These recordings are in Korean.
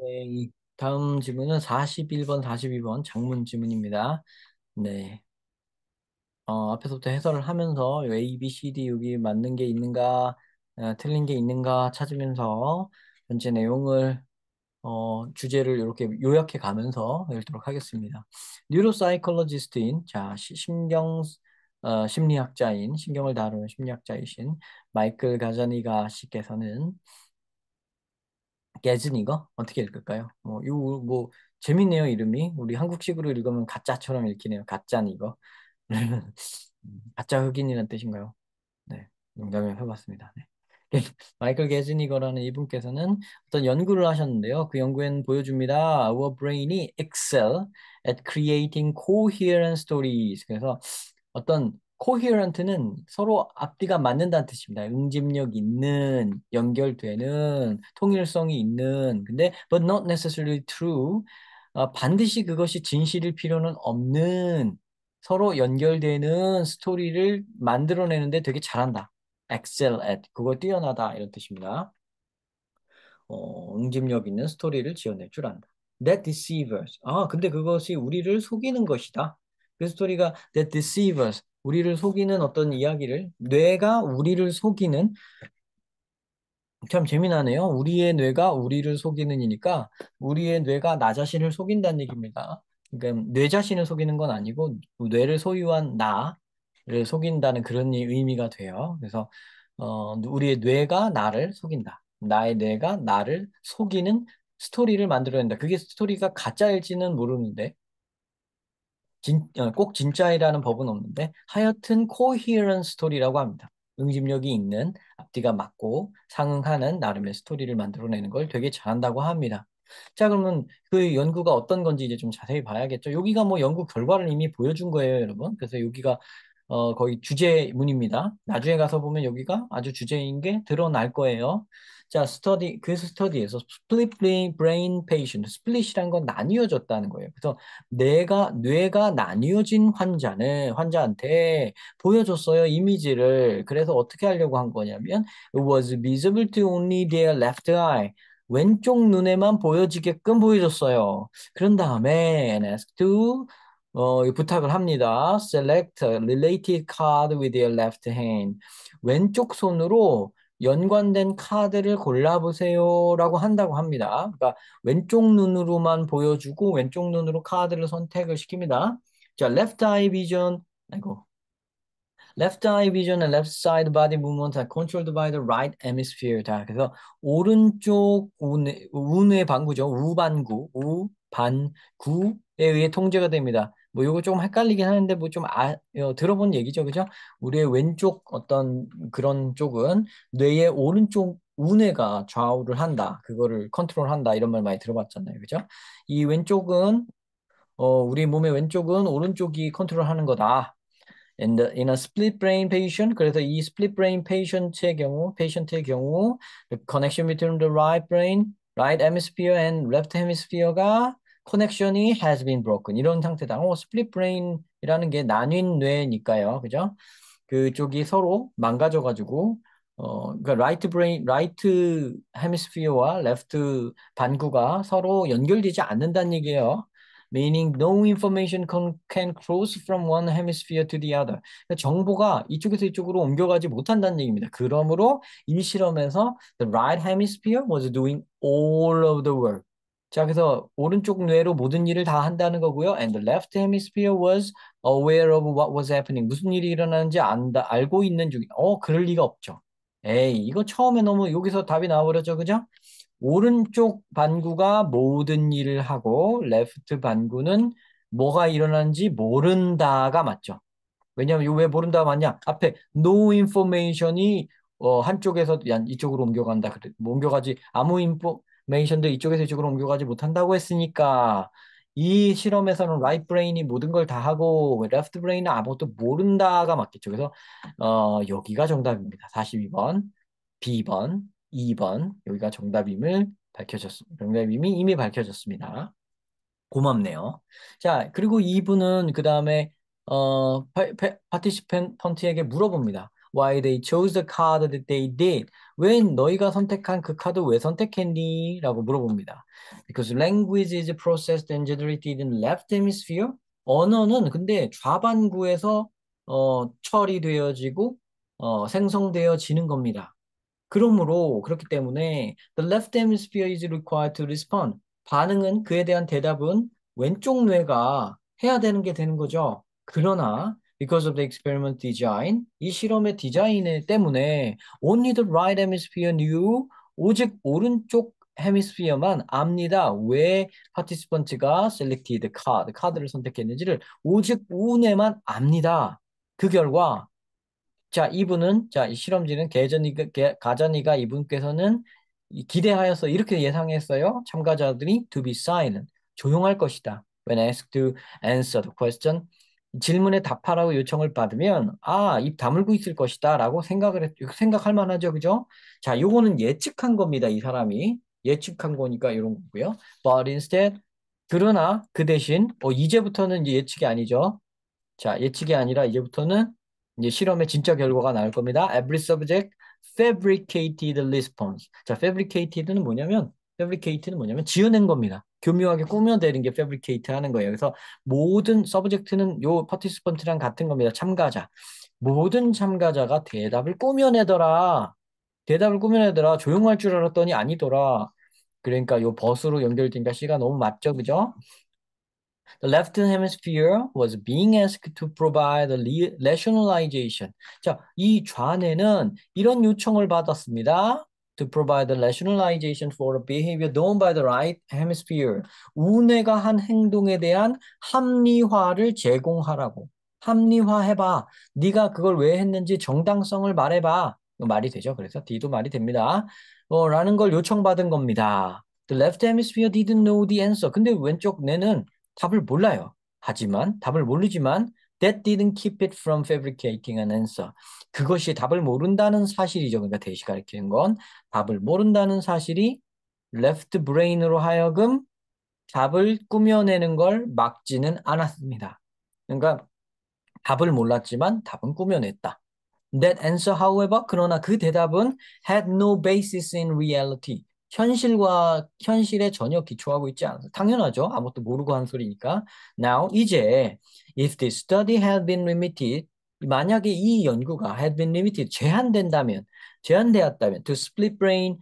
네, 이 다음 질문은 41번, 42번 장문 질문입니다. 네. 앞에서부터 해설을 하면서 A, B, C, D 여기 맞는 게 있는가, 틀린 게 있는가 찾으면서 전체 내용을 주제를 이렇게 요약해 가면서 읽도록 하겠습니다. 뉴로사이콜로지스트인 심리학자인 신경을 다루는 심리학자이신 마이클 가자니가 씨께서는 게즈니거 어떻게 읽을까요? 뭐 재밌네요 이름이. 우리 한국식으로 읽으면 가짜처럼 읽히네요. 가짜니거. 가짜 흑인이라는 뜻인가요? 네, 농담을 해봤습니다. 네. 마이클 게즈니거라는 이분께서는 어떤 연구를 하셨는데요. 그 연구에는 보여줍니다. Our brain이 excel at creating coherent stories. 그래서 어떤 coherent는 서로 앞뒤가 맞는다는 뜻입니다. 응집력 있는, 연결되는, 통일성이 있는. 근데 but not necessarily true. 반드시 그것이 진실일 필요는 없는 서로 연결되는 스토리를 만들어내는데 되게 잘한다. excel at 그거 뛰어나다 이런 뜻입니다. 응집력 있는 스토리를 지어낼 줄 안다. That deceivers. 근데 그것이 우리를 속이는 것이다. 그 스토리가 that deceivers. 우리를 속이는 어떤 이야기를 뇌가 우리를 속이는 참 재미나네요. 우리의 뇌가 우리를 속이는 이니까 우리의 뇌가 나 자신을 속인다는 얘기입니다. 그러니까 뇌 자신을 속이는 건 아니고 뇌를 소유한 나를 속인다는 그런 의미가 돼요. 그래서 우리의 뇌가 나를 속인다. 나의 뇌가 나를 속이는 스토리를 만들어낸다. 그게 스토리가 가짜일지는 모르는데 꼭 진짜이라는 법은 없는데 하여튼 coherent 스토리라고 합니다. 응집력이 있는 앞뒤가 맞고 상응하는 나름의 스토리를 만들어내는 걸 되게 잘한다고 합니다. 자, 그러면 그 연구가 어떤 건지 이제 좀 자세히 봐야겠죠. 여기가 뭐 연구 결과를 이미 보여준 거예요, 여러분. 그래서 여기가 거의 주제문입니다. 나중에 가서 보면 여기가 아주 주제인 게 드러날 거예요. 자, 그 스터디에서 split brain patient, split이란 건 나뉘어졌다는 거예요. 그래서 뇌가 나뉘어진 환자한테 보여줬어요, 이미지를. 그래서 어떻게 하려고 한 거냐면, it was visible to only their left eye. 왼쪽 눈에만 보여지게끔 보여줬어요. 그런 다음에, and asked to, 부탁을 합니다. Select a related card with your left hand. 왼쪽 손으로 연관된 카드를 골라보세요라고 한다고 합니다. 그러니까 왼쪽 눈으로만 보여주고 왼쪽 눈으로 카드를 선택을 시킵니다. 자, left eye vision, 아이고, left eye vision and left side body movement are controlled by the right hemisphere. 자, 그래서 오른쪽 우뇌 반구죠. 우반구에 의해 통제가 됩니다. 뭐 요거 조금 헷갈리긴 하는데 뭐 좀 들어본 얘기죠. 그죠? 우리의 왼쪽 어떤 그런 쪽은 뇌의 오른쪽 우뇌가 좌우를 한다. 그거를 컨트롤한다. 이런 말 많이 들어봤잖아요. 그죠? 이 왼쪽은 우리 몸의 왼쪽은 오른쪽이 컨트롤하는 거다. In a split brain patient, 그래서 이 split brain patient의 경우, the connection between the right hemisphere and left hemisphere가 connection이 has been broken. 이런 상태다. split brain이라는 게 나뉜 뇌니까요. 그죠? 그쪽이 서로 망가져가지고, 그러니까 right hemisphere와 left 반구가 서로 연결되지 않는다는 얘기예요. Meaning no information can cross from one hemisphere to the other. 그러니까 정보가 이쪽에서 이쪽으로 옮겨가지 못한다는 얘기입니다. 그러므로 이 실험에서 the right hemisphere was doing all of the work. 자, 그래서 오른쪽 뇌로 모든 일을 다 한다는 거고요. And the left hemisphere was aware of what was happening. 무슨 일이 일어나는지 알고 있는 중이. 그럴 리가 없죠. 에이, 이거 처음에 너무 여기서 답이 나와버렸죠, 그죠? 오른쪽 반구가 모든 일을 하고 레프트 반구는 뭐가 일어나는지 모른다가 맞죠. 왜냐하면 이거 왜 모른다가 맞냐? 앞에 no information이 한쪽에서 이쪽으로 옮겨간다. 뭐 옮겨가지 아무 인포메이션도 이쪽에서 이쪽으로 옮겨가지 못한다고 했으니까 이 실험에서는 right brain이 모든 걸 다 하고 left brain은 아무것도 모른다가 맞겠죠. 그래서 여기가 정답입니다. 42번, B번, 2번 여기가 정답임이 이미 밝혀졌습니다. 고맙네요. 자, 그리고 이분은 그 다음에 파티시펜트에게 물어봅니다. why they chose the card that they did. 왜 너희가 선택한 그 카드 왜 선택했니? 라고 물어봅니다. Because language is processed and generated in left hemisphere. 언어는 근데 좌반구에서 처리되어지고 생성되어지는 겁니다. 그러므로 그렇기 때문에 the left hemisphere is required to respond. 반응은 그에 대한 대답은 왼쪽 뇌가 해야 되는 게 되는 거죠. 그러나 because of the experiment design 이 실험의 디자인 때문에 only the right hemisphere knew 오직 오른쪽 헤미스피어만 압니다. 왜 파티시펀트가 selected 카드를 선택했는지를 오직 우뇌만 압니다. 그 결과 자, 이분은, 자, 이 실험지는 가전이가 이분께서는 기대하여서 이렇게 예상했어요. 참가자들이 to be silent, 조용할 것이다. When asked to answer the question, 질문에 답하라고 요청을 받으면, 아, 입 다물고 있을 것이다. 라고 생각할 만하죠. 그죠? 자, 요거는 예측한 겁니다. 이 사람이. 예측한 거니까 이런 거고요. But instead, 그러나 그 대신, 이제부터는 이제 예측이 아니죠. 자, 예측이 아니라 이제부터는 이제 실험의 진짜 결과가 나올 겁니다. Every subject fabricated response. 자, fabricated는 뭐냐면 지어낸 겁니다. 교묘하게 꾸며내는 게 fabricate 하는 거예요. 그래서 모든 subject는 요 participant랑 같은 겁니다. 참가자. 모든 참가자가 대답을 꾸며내더라. 조용할 줄 알았더니 아니더라. 그러니까 요 벗으로 연결되니까 C가 너무 맞죠, 그죠? The left hemisphere was being asked to provide a rationalization. 자, 이 좌뇌는 이런 요청을 받았습니다. To provide the rationalization for a behavior done by the right hemisphere. 우뇌가 한 행동에 대한 합리화를 제공하라고. 합리화해봐. 네가 그걸 왜 했는지 정당성을 말해봐. 이거 말이 되죠. 그래서 D도 말이 됩니다. 라는 걸 요청받은 겁니다. The left hemisphere didn't know the answer. 근데 왼쪽 뇌는 답을 몰라요. 하지만 답을 모르지만 that didn't keep it from fabricating an answer. 그것이 답을 모른다는 사실이죠. 그러니까 대시 가리키는 건 답을 모른다는 사실이 left brain으로 하여금 답을 꾸며내는 걸 막지는 않았습니다. 그러니까 답을 몰랐지만 답은 꾸며냈다. That answer, however, 그러나 그 대답은 had no basis in reality. 현실에 전혀 기초하고 있지 않아서 당연하죠. 아무것도 모르고 한 소리니까. Now, 이제 if the study had been limited, 만약에 이 연구가 had been limited, 제한되었다면 to split brain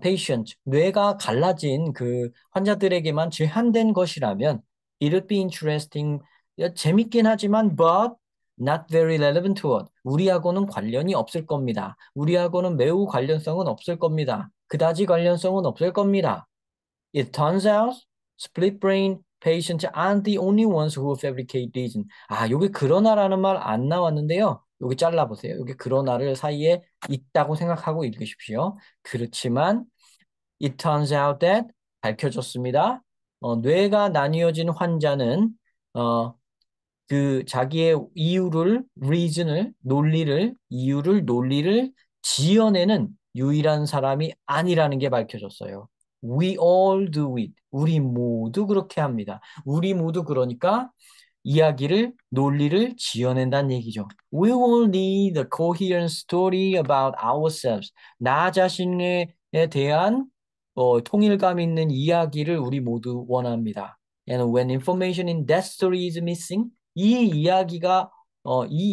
patient, 뇌가 갈라진 그 환자들에게만 제한된 것이라면 it would be interesting, 재밌긴 하지만 but not very relevant to us. 우리하고는 관련이 없을 겁니다. 우리하고는 매우 관련성은 없을 겁니다. 그다지 관련성은 없을 겁니다. It turns out split brain patients aren't the only ones who fabricate reason. 아, 여기 그러나라는 말 안 나왔는데요. 여기 잘라보세요. 여기 그러나를 사이에 있다고 생각하고 읽으십시오. 그렇지만 it turns out that 밝혀졌습니다. 뇌가 나뉘어진 환자는 어, 그 자기의 논리를 지어내는 유일한 사람이 아니라는 게 밝혀졌어요. We all do it. 우리 모두 그렇게 합니다. 우리 모두 그러니까 논리를 지어낸다는 얘기죠. We all need a coherent story about ourselves. 나 자신에 대한 통일감 있는 이야기를 우리 모두 원합니다. And when information in that story is missing, 이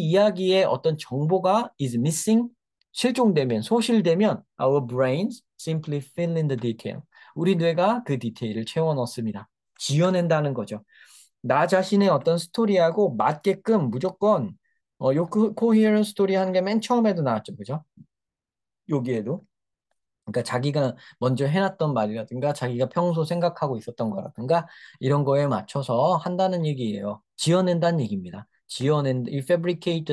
이야기의 어떤 정보가 is missing, 소실되면 our brains simply fill in the detail. 우리 뇌가 그 디테일을 채워 넣습니다. 지어낸다는 거죠. 나 자신의 어떤 스토리하고 맞게끔 무조건 coherent 스토리 하는 게 맨 처음에도 나왔죠. 그죠? 여기에도. 그러니까 자기가 먼저 해놨던 말이라든가 자기가 평소 생각하고 있었던 거라든가 이런 거에 맞춰서 한다는 얘기예요. 지어낸다는 얘기입니다. 이 fabricate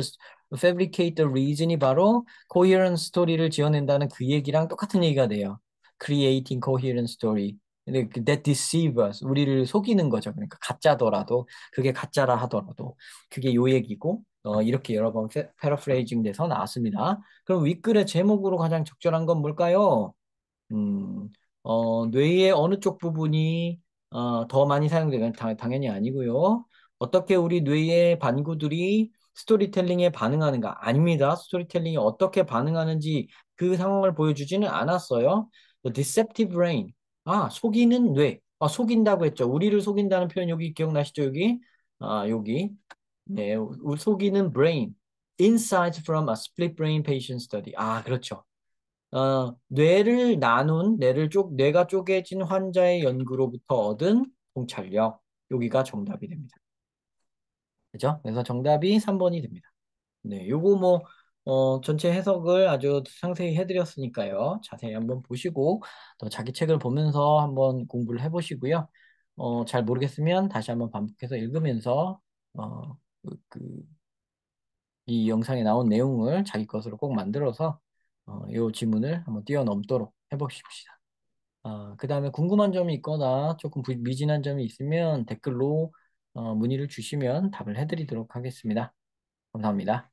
the reason이 바로 coherent story를 지어낸다는 그 얘기랑 똑같은 얘기가 돼요. creating coherent story. 근데 that deceive us. 우리를 속이는 거죠. 그러니까 가짜더라도 그게 가짜라 하더라도 그게 요 얘기고 이렇게 여러 번 패러프레이징 돼서 나왔습니다. 그럼 윗글의 제목으로 가장 적절한 건 뭘까요? 음, 뇌의 어느 쪽 부분이 더 많이 사용되면 당연히 아니고요. 어떻게 우리 뇌의 반구들이 스토리텔링에 반응하는가? 아닙니다. 스토리텔링이 어떻게 반응하는지 그 상황을 보여주지는 않았어요. The deceptive brain. 아, 속이는 뇌. 아, 속인다고 했죠. 우리를 속인다는 표현 여기 기억나시죠? 여기. 아, 여기. 네, 속이는 brain. Insights from a split brain patient study. 아, 그렇죠. 뇌를 나눈, 뇌가 쪼개진 환자의 연구로부터 얻은 통찰력. 여기가 정답이 됩니다. 그죠? 그래서 정답이 3번이 됩니다. 네, 요거 뭐, 전체 해석을 아주 상세히 해드렸으니까요. 자세히 한번 보시고, 또 자기 책을 보면서 한번 공부를 해보시고요. 잘 모르겠으면 다시 한번 반복해서 읽으면서, 어, 이 영상에 나온 내용을 자기 것으로 꼭 만들어서, 요 지문을 한번 뛰어넘도록 해보십시다. 그 다음에 궁금한 점이 있거나 조금 미진한 점이 있으면 댓글로 문의를 주시면 답을 해드리도록 하겠습니다. 감사합니다.